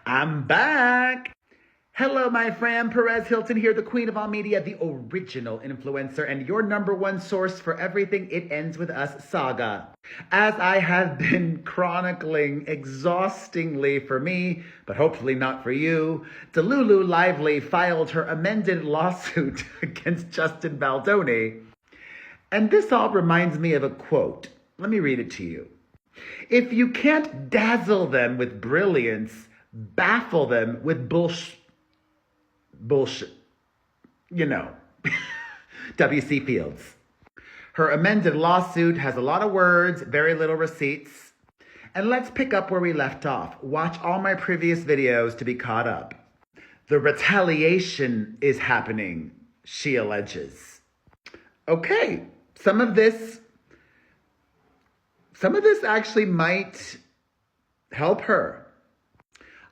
I'm back. Hello, my friend. Perez Hilton here, the queen of all media, the original influencer, and your number one source for everything It Ends With Us saga. As I have been chronicling exhaustingly for me, but hopefully not for you, Delulu Lively filed her amended lawsuit against Justin Baldoni. And this all reminds me of a quote. Let me read it to you. If you can't dazzle them with brilliance, baffle them with bullshit. You know. W.C. Fields. Her amended lawsuit has a lot of words, very little receipts. And let's pick up where we left off. Watch all my previous videos to be caught up. The retaliation is happening, she alleges. Okay, some of this actually might help her.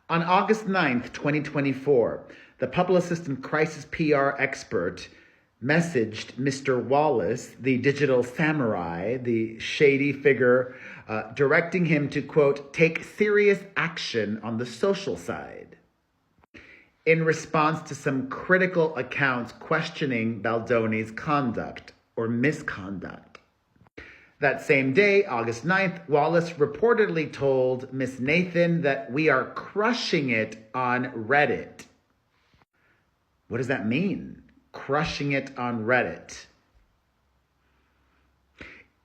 On August 9th, 2024, the publicist and crisis PR expert messaged Mr. Wallace, the digital samurai, the shady figure, directing him to, quote, take serious action on the social side, in response to some critical accounts questioning Baldoni's conduct or misconduct. That same day, August 9th, Wallace reportedly told Miss Nathan that we are crushing it on Reddit. What does that mean? Crushing it on Reddit.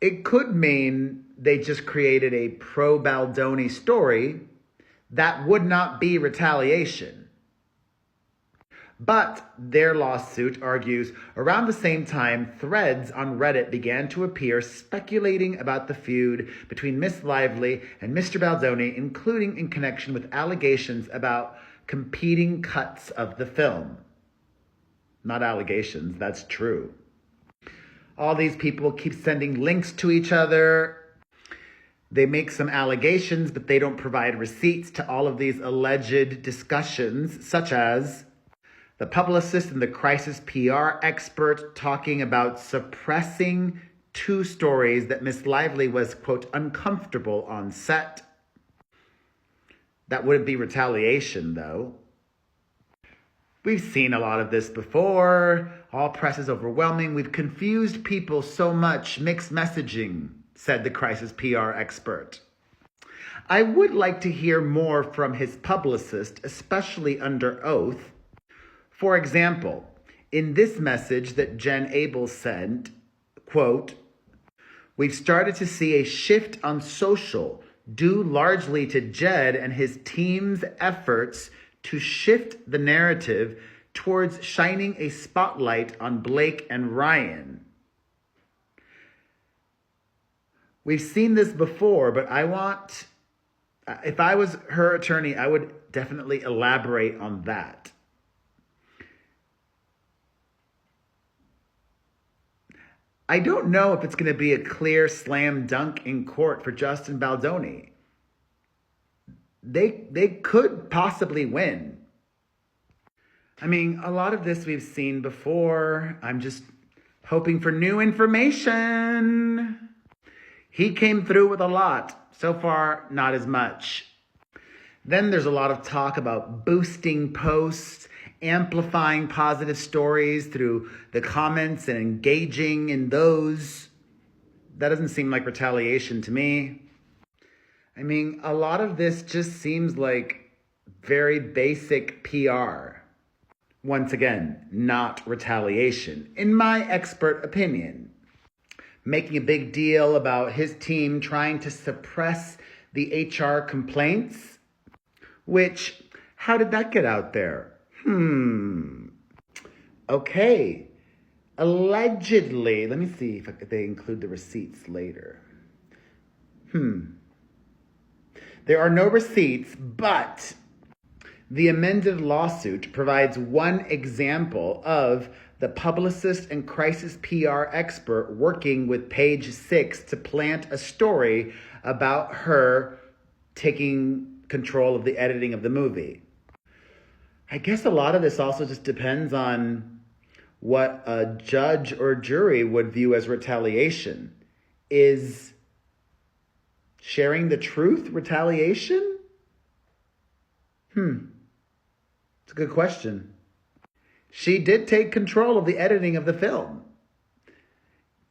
It could mean they just created a pro-Baldoni story that would not be retaliation. But their lawsuit argues around the same time, threads on Reddit began to appear speculating about the feud between Miss Lively and Mr. Baldoni, including in connection with allegations about competing cuts of the film. Not allegations, that's true. All these people keep sending links to each other. They make some allegations, but they don't provide receipts to all of these alleged discussions, such as the publicist and the crisis PR expert talking about suppressing two stories that Miss Lively was, quote, uncomfortable on set. That wouldn't be retaliation, though. We've seen a lot of this before. All press is overwhelming. We've confused people so much. Mixed messaging, said the crisis PR expert. I would like to hear more from his publicist, especially under oath. For example, in this message that Jen Abel sent, quote, we've started to see a shift on social due largely to Jed and his team's efforts to shift the narrative towards shining a spotlight on Blake and Ryan. We've seen this before, but if I was her attorney, I would definitely elaborate on that. I don't know if it's going to be a clear slam dunk in court for Justin Baldoni. They could possibly win. I mean, a lot of this we've seen before. I'm just hoping for new information. He came through with a lot. So far, not as much. Then there's a lot of talk about boosting posts, amplifying positive stories through the comments and engaging in those. That doesn't seem like retaliation to me. I mean, a lot of this just seems like very basic PR. Once again, not retaliation, in my expert opinion. Making a big deal about his team trying to suppress the HR complaints, which, how did that get out there? Okay. Allegedly, let me see if they include the receipts later. There are no receipts, but the amended lawsuit provides one example of the publicist and crisis PR expert working with Page 6 to plant a story about her taking control of the editing of the movie. I guess a lot of this also just depends on what a judge or jury would view as retaliation. Is sharing the truth retaliation? It's a good question. She did take control of the editing of the film.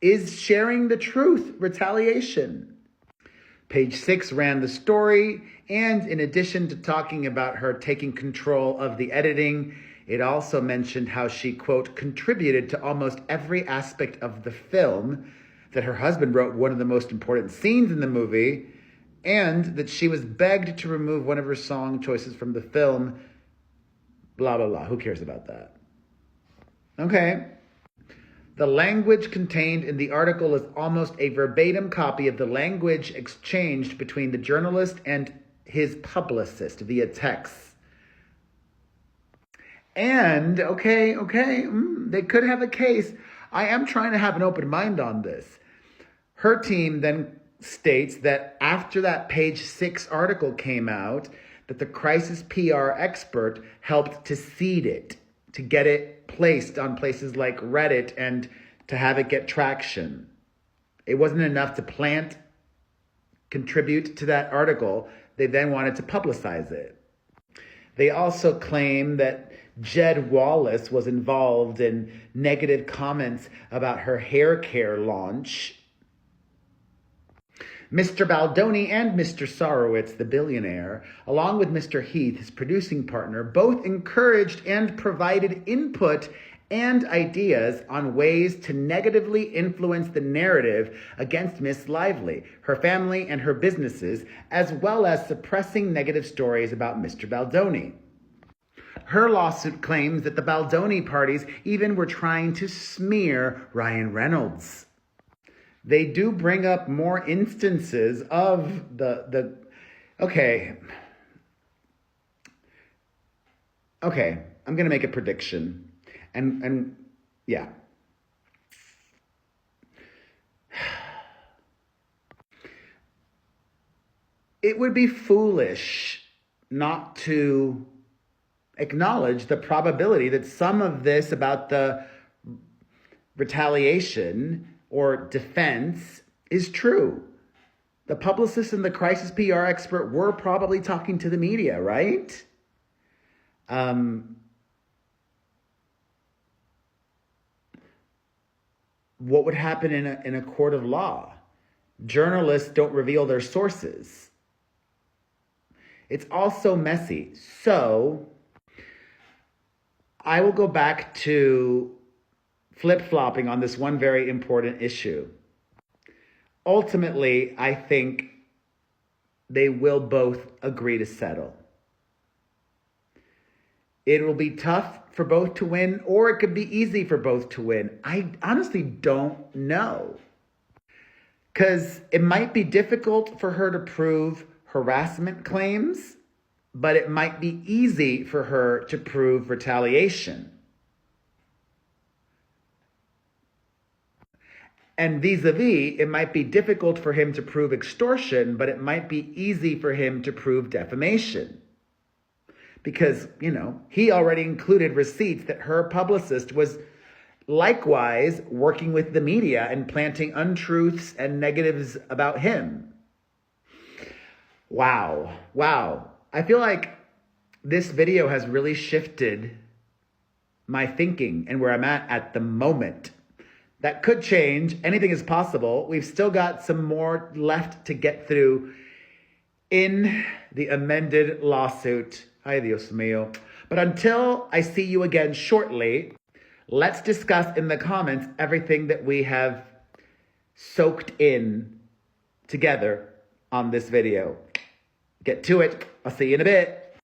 Is sharing the truth retaliation? Page 6 ran the story, and in addition to talking about her taking control of the editing, it also mentioned how she, quote, contributed to almost every aspect of the film, that her husband wrote one of the most important scenes in the movie, and that she was begged to remove one of her song choices from the film. Blah, blah, blah. Who cares about that? Okay. The language contained in the article is almost a verbatim copy of the language exchanged between the journalist and his publicist via text. And, they could have a case. I am trying to have an open mind on this. Her team then states that after that page 6 article came out, that the crisis PR expert helped to seed it, to get it placed on places like Reddit and to have it get traction. It wasn't enough to contribute to that article. They then wanted to publicize it. They also claim that Jed Wallace was involved in negative comments about her hair care launch. Mr. Baldoni and Mr. Sorowitz, the billionaire, along with Mr. Heath, his producing partner, both encouraged and provided input and ideas on ways to negatively influence the narrative against Miss Lively, her family, and her businesses, as well as suppressing negative stories about Mr. Baldoni. Her lawsuit claims that the Baldoni parties even were trying to smear Ryan Reynolds. They do bring up more instances of the okay, I'm going to make a prediction. And yeah. It would be foolish not to acknowledge the probability that some of this about the retaliation or defense is true. The publicist and the crisis PR expert were probably talking to the media, right? What would happen in a court of law? Journalists don't reveal their sources. It's also messy. So I will go back to flip-flopping on this one very important issue. Ultimately, I think they will both agree to settle. It will be tough for both to win, or it could be easy for both to win. I honestly don't know. Because it might be difficult for her to prove harassment claims, but it might be easy for her to prove retaliation. And vis-a-vis, it might be difficult for him to prove extortion, but it might be easy for him to prove defamation. Because, he already included receipts that her publicist was likewise working with the media and planting untruths and negatives about him. Wow. I feel like this video has really shifted my thinking and where I'm at the moment. That could change. Anything is possible. We've still got some more left to get through in the amended lawsuit. Ay, Dios mío. But until I see you again shortly, let's discuss in the comments everything that we have soaked in together on this video. Get to it. I'll see you in a bit.